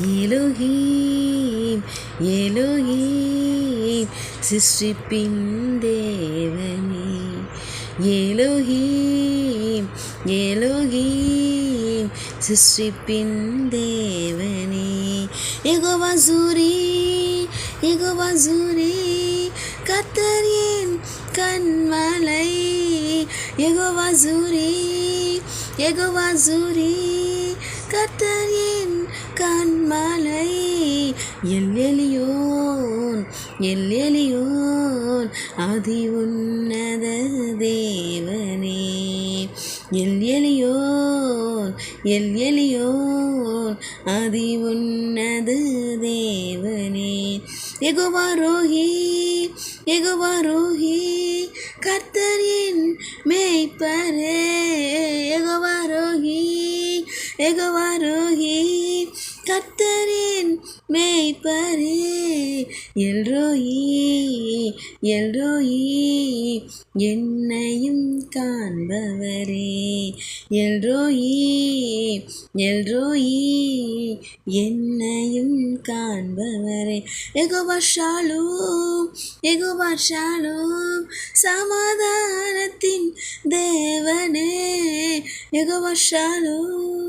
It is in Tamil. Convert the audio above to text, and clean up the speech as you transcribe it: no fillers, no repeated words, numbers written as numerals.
எலோஹீம் எலோஹீம் சிருஷ்டிப்பின் தேவனே. எலோஹீம் எலோஹீம் சிருஷ்டிப்பின் தேவனே. யெகோவா ஜூரி யெகோவா ஜூரி கர்த்தர் என் கன்மலை. யெகோவா ஜூரி யெகோவா ஜூரி கர்த்தர் என் கன்மலை. எல் எலியோன் எல் எலியோன் அதி உன்னத தேவனே. எல் எலியோன் எல் எலியோன் அதி உன்னத தேவனே. யெகோவா ரோஹி யெகோவா ரோஹி கர்த்தர் என் மேய்ப்பரே. யெகோவா ரோஹி யெகோவா ரோஹி கர்த்தர் என் மேய்ப்பரே. எல்ரோயி எல்ரோயி என்னையும் காண்பவரே. எல்ரோயி எல்ரோயி என்னையும் காண்பவரே. யெகோவா ஷாலோம் யெகோவா ஷாலோம் சமாதானத்தின் தேவனே. யெகோவா ஷாலோம்